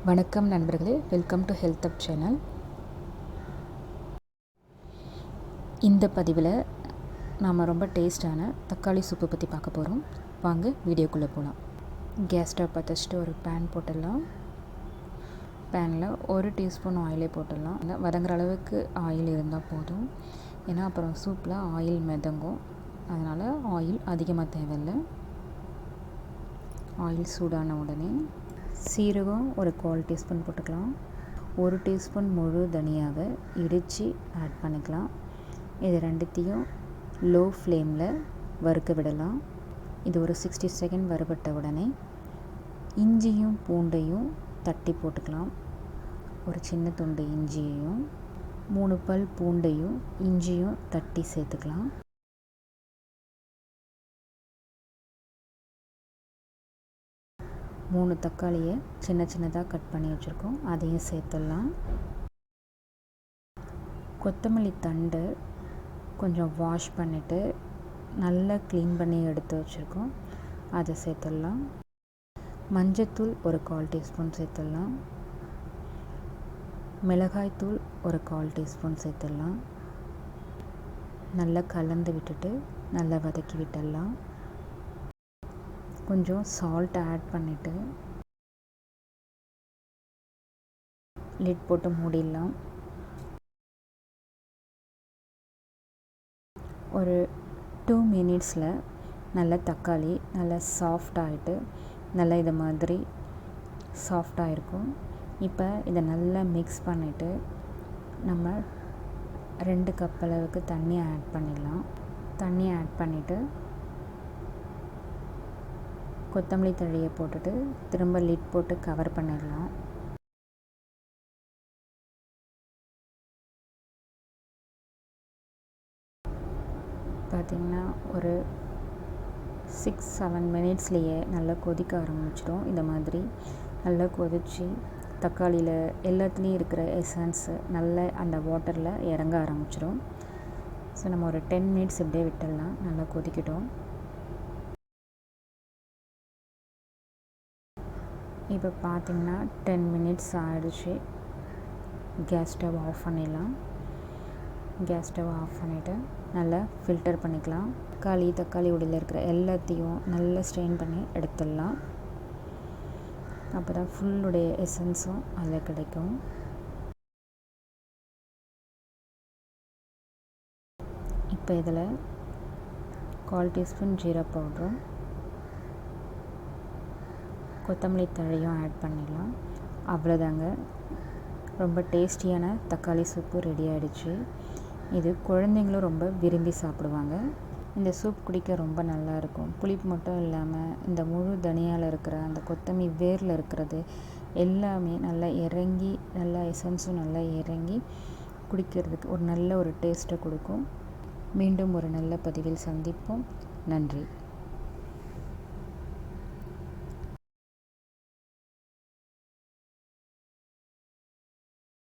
வணக்கம் நண்பர்களே, welcome to ஹெல்த்அப் channel. இந்த பதிவில் நாம் ரொம்ப டேஸ்டான தக்காளி சூப்பை பற்றி பார்க்க போகிறோம். வாங்க வீடியோக்குள்ளே போகலாம். கேஸ் ஸ்டவ் பற்ற வச்சுட்டு ஒரு பேன் போட்டுடலாம். பேனில் 1 டீஸ்பூன் ஆயிலே போட்டுடலாம். வதங்குற அளவுக்கு ஆயில் இருந்தால் போதும், ஏன்னா அப்புறம் சூப்பில் ஆயில் மிதங்கும். அதனால் ஆயில் அதிகமாக தேவையில்லை. ஆயில் சூடான உடனே சீரகம் ஒரு 1/4 டீஸ்பூன் போட்டுக்கலாம். 1 டீஸ்பூன் முழு தனியாவை இடித்து ஆட் பண்ணிக்கலாம். இது ரெண்டுத்தையும் லோ ஃப்ளேமில் வறுக்க விடலாம். இது ஒரு 60 செகண்ட் வறுபட்ட உடனே இஞ்சியும் பூண்டையும் தட்டி போட்டுக்கலாம். ஒரு சின்ன துண்டு இஞ்சியையும் 3 பல் பூண்டையும் இஞ்சியும் தட்டி சேர்த்துக்கலாம். மூணு தக்காளியை சின்ன சின்னதாக கட் பண்ணி வச்சுருக்கோம், அதையும் சேர்த்துடலாம். கொத்தமல்லி தண்டு கொஞ்சம் வாஷ் பண்ணிவிட்டு நல்லா க்ளீன் பண்ணி எடுத்து வச்சுருக்கோம், அதை சேர்த்துடலாம். மஞ்சத்தூள் ஒரு 1/4 டீஸ்பூன் சேர்த்துடலாம். மிளகாய்த்தூள் ஒரு 1/4 டீஸ்பூன் சேர்த்துடலாம். நல்லா கலந்து விட்டுட்டு நல்லா வதக்கி விட்டுடலாம். கொஞ்சம் சால்ட் ஆட் பண்ணிவிட்டு லிட் போட்டு மூடிடலாம். ஒரு 2 மினிட்ஸில் நல்லா தக்காளி நல்லா சாஃப்டாகிட்டு நல்லா இது மாதிரி சாஃப்டாக இருக்கும். இப்போ இதை நல்லா மிக்ஸ் பண்ணிவிட்டு நம்ம 2 கப் அளவுக்கு தண்ணி ஆட் பண்ணிடலாம். தண்ணி ஆட் பண்ணிவிட்டு கொத்தமல்லி தழையை போட்டுட்டு திரும்ப லிட் போட்டு கவர் பண்ணிடலாம். பார்த்திங்கன்னா ஒரு 6-7 மினிட்ஸ்லேயே நல்லா கொதிக்க ஆரம்பிச்சிடும். இந்த மாதிரி நல்லா கொதித்து தக்காளியில் எல்லாத்துலேயும் இருக்கிற எசன்ஸு நல்லா அந்த வாட்டரில் இறங்க ஆரம்பிச்சிடும். ஸோ நம்ம ஒரு 10 மினிட்ஸ் இப்படியே விட்டுடலாம், நல்லா கொதிக்கட்டும். இப்போ பார்த்திங்கன்னா 10 மினிட்ஸ் ஆகிடுச்சு. கேஸ் ஸ்டவ் ஆஃப் பண்ணிடலாம். கேஸ் ஸ்டவ் ஆஃப் பண்ணிவிட்டு நல்லா ஃபில்டர் பண்ணிக்கலாம். தக்காளி உடையில் இருக்கிற எல்லாத்தையும் நல்லா ஸ்ட்ரெயின் பண்ணி எடுத்துடலாம். அப்போ தான் ஃபுல்லுடைய எசன்ஸும் அதில் கிடைக்கும். இப்போ இதில் 1/4 டீஸ்பூன் ஜீரா பவுடரும் கொத்தமல்லி தழையும் ஆட் பண்ணிடலாம். அவ்வளோதாங்க, ரொம்ப டேஸ்டியான தக்காளி சூப்பு ரெடி ஆகிடுச்சு. இது குழந்தைங்களும் ரொம்ப விரும்பி சாப்பிடுவாங்க. இந்த சூப் குடிக்க ரொம்ப நல்லாயிருக்கும். புளிப்பு மட்டும் இல்லாமல் இந்த முழு தனியாவில் இருக்கிற அந்த கொத்தமல்லி வேரில் இருக்கிறது எல்லாமே நல்லா இறங்கி, நல்லா எசன்ஸும் நல்லா இறங்கி குடிக்கிறதுக்கு ஒரு நல்ல ஒரு டேஸ்ட்டை கொடுக்கும். மீண்டும் ஒரு நல்ல பதிவில் சந்திப்போம். நன்றி.